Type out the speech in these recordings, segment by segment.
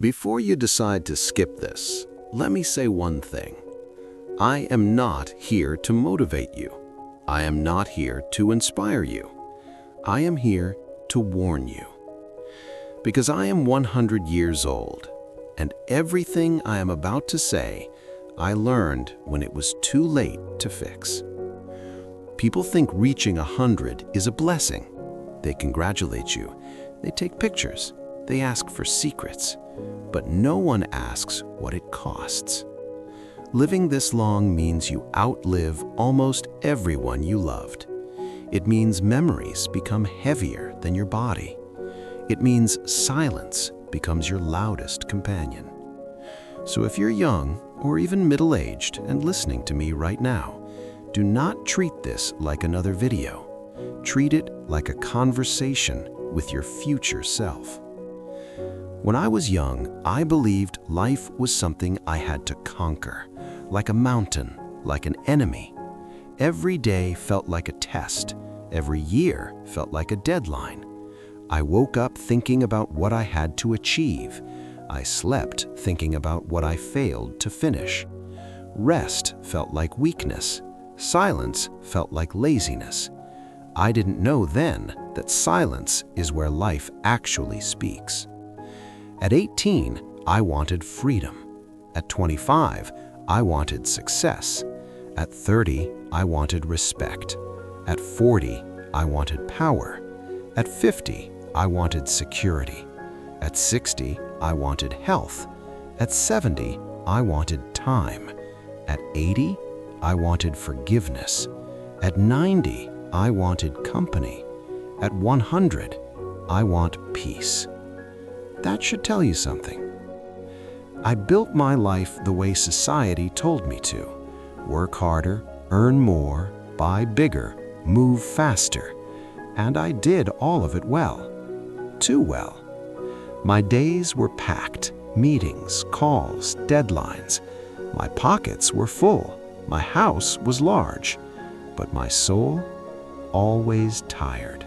Before you decide to skip this, let me say one thing. I am not here to motivate you. I am not here to inspire you. I am here to warn you. Because I am 100 years old, and everything I am about to say, I learned when it was too late to fix. People think reaching 100 is a blessing. They congratulate you. They take pictures. They ask for secrets. But no one asks what it costs. Living this long means you outlive almost everyone you loved. It means memories become heavier than your body. It means silence becomes your loudest companion. So if you're young or even middle-aged and listening to me right now, do not treat this like another video. Treat it like a conversation with your future self. When I was young, I believed life was something I had to conquer, like a mountain, like an enemy. Every day felt like a test. Every year felt like a deadline. I woke up thinking about what I had to achieve. I slept thinking about what I failed to finish. Rest felt like weakness. Silence felt like laziness. I didn't know then that silence is where life actually speaks. At 18, I wanted freedom. At 25, I wanted success. At 30, I wanted respect. At 40, I wanted power. At 50, I wanted security. At 60, I wanted health. At 70, I wanted time. At 80, I wanted forgiveness. At 90, I wanted company. At 100, I want peace. That should tell you something. I built my life the way society told me to. Work harder, earn more, buy bigger, move faster. And I did all of it well. Too well. My days were packed. Meetings, calls, deadlines. My pockets were full. My house was large. But my soul, always tired.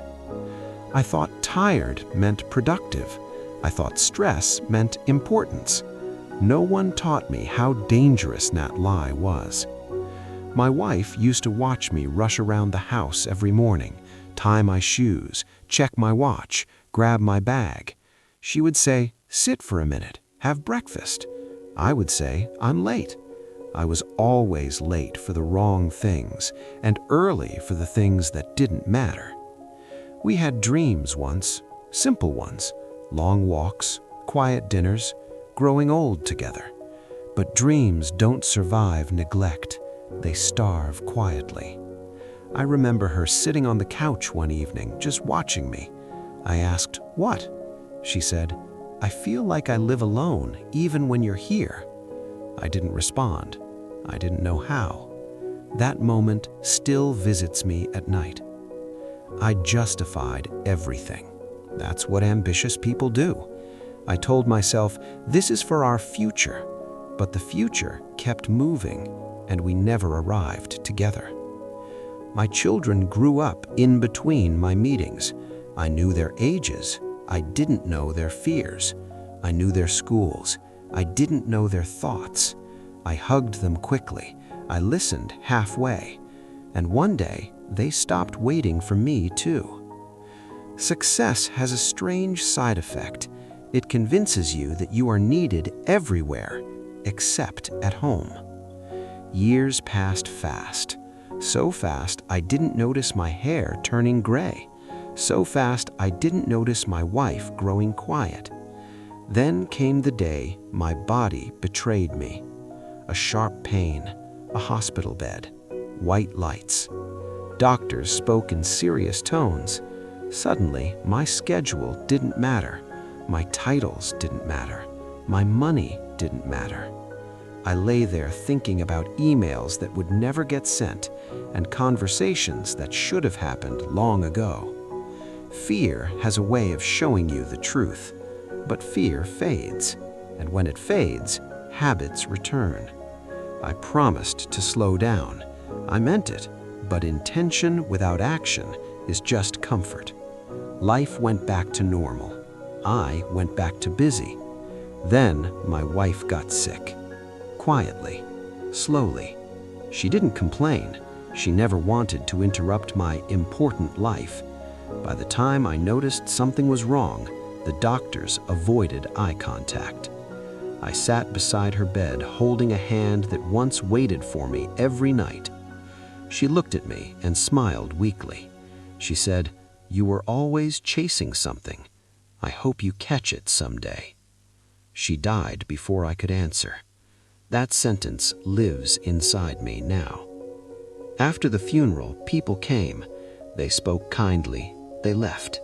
I thought tired meant productive. I thought stress meant importance. No one taught me how dangerous that lie was. My wife used to watch me rush around the house every morning, tie my shoes, check my watch, grab my bag. She would say, "Sit for a minute, have breakfast." I would say, "I'm late." I was always late for the wrong things and early for the things that didn't matter. We had dreams once, simple ones, long walks, quiet dinners, growing old together. But dreams don't survive neglect. They starve quietly. I remember her sitting on the couch one evening, just watching me. I asked, "What?" She said, "I feel like I live alone, even when you're here." I didn't respond. I didn't know how. That moment still visits me at night. I justified everything. That's what ambitious people do. I told myself, this is for our future. But the future kept moving, and we never arrived together. My children grew up in between my meetings. I knew their ages. I didn't know their fears. I knew their schools. I didn't know their thoughts. I hugged them quickly. I listened halfway. And one day, they stopped waiting for me too. Success has a strange side effect. It convinces you that you are needed everywhere, except at home. Years passed fast. So fast I didn't notice my hair turning gray. So fast I didn't notice my wife growing quiet. Then came the day my body betrayed me. A sharp pain, a hospital bed, white lights. Doctors spoke in serious tones. Suddenly, my schedule didn't matter. My titles didn't matter. My money didn't matter. I lay there thinking about emails that would never get sent and conversations that should have happened long ago. Fear has a way of showing you the truth, but fear fades, and when it fades, habits return. I promised to slow down. I meant it, but intention without action is just comfort. Life went back to normal. I went back to busy. Then my wife got sick. Quietly, slowly. She didn't complain. She never wanted to interrupt my important life. By the time I noticed something was wrong, the doctors avoided eye contact. I sat beside her bed, holding a hand that once waited for me every night. She looked at me and smiled weakly. She said, "You were always chasing something. I hope you catch it someday." She died before I could answer. That sentence lives inside me now. After the funeral, people came. They spoke kindly. They left.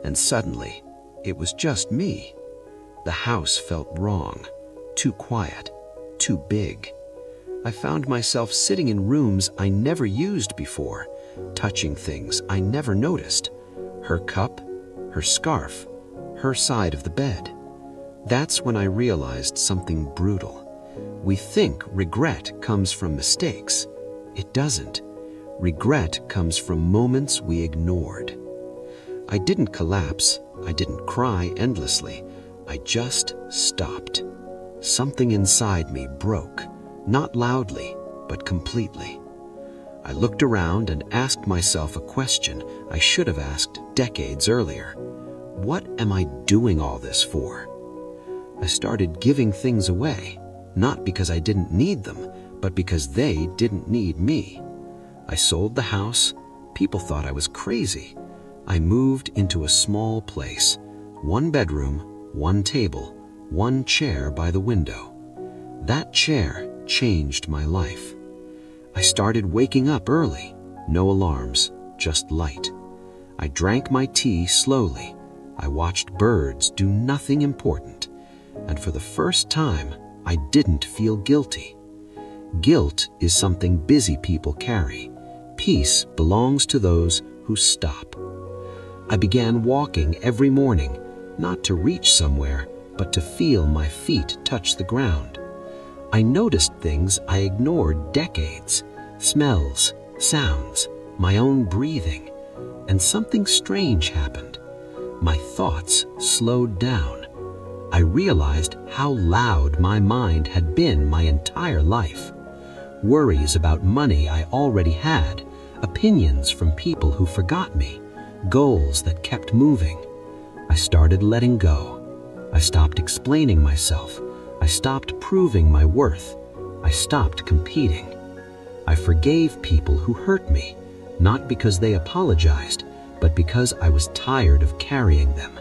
And suddenly, it was just me. The house felt wrong, too quiet, too big. I found myself sitting in rooms I never used before, touching things I never noticed. Her cup, her scarf, her side of the bed. That's when I realized something brutal. We think regret comes from mistakes. It doesn't. Regret comes from moments we ignored. I didn't collapse. I didn't cry endlessly. I just stopped. Something inside me broke, not loudly, but completely. I looked around and asked myself a question I should have asked decades earlier. What am I doing all this for? I started giving things away, not because I didn't need them, but because they didn't need me. I sold the house. People thought I was crazy. I moved into a small place, 1 bedroom, 1 table, 1 chair by the window. That chair changed my life. I started waking up early, no alarms, just light. I drank my tea slowly. I watched birds do nothing important. And for the first time, I didn't feel guilty. Guilt is something busy people carry. Peace belongs to those who stop. I began walking every morning, not to reach somewhere, but to feel my feet touch the ground. I noticed things I ignored decades, smells, sounds, my own breathing, and something strange happened. My thoughts slowed down. I realized how loud my mind had been my entire life. Worries about money I already had, opinions from people who forgot me, goals that kept moving. I started letting go. I stopped explaining myself. I stopped proving my worth. I stopped competing. I forgave people who hurt me, not because they apologized, but because I was tired of carrying them.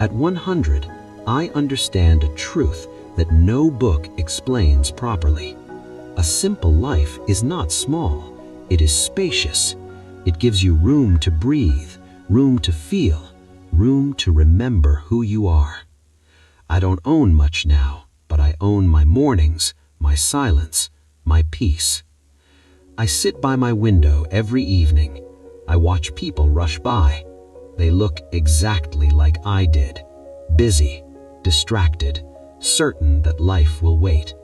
At 100, I understand a truth that no book explains properly. A simple life is not small. It is spacious. It gives you room to breathe, room to feel, room to remember who you are. I don't own much now, but I own my mornings, my silence, my peace. I sit by my window every evening. I watch people rush by. They look exactly like I did, busy, distracted, certain that life will wait.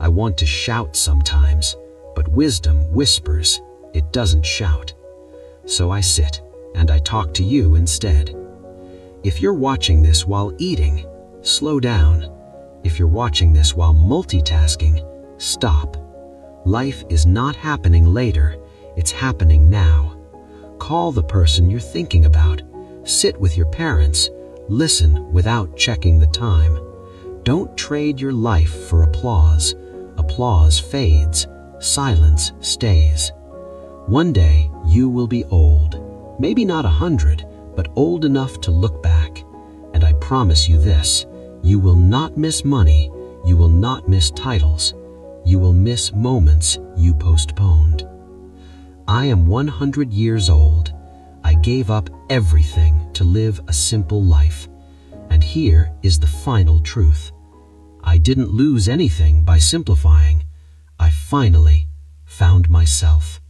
I want to shout sometimes, but wisdom whispers, it doesn't shout. So I sit, and I talk to you instead. If you're watching this while eating, slow down. If you're watching this while multitasking, stop. Life is not happening later, it's happening now. Call the person you're thinking about. Sit with your parents. Listen without checking the time. Don't trade your life for applause. Applause fades. Silence stays. One day, you will be old. Maybe not 100, but old enough to look back. And I promise you this, you will not miss money. You will not miss titles. You will miss moments you postponed. I am 100 years old. I gave up everything to live a simple life. And here is the final truth. I didn't lose anything by simplifying. I finally found myself.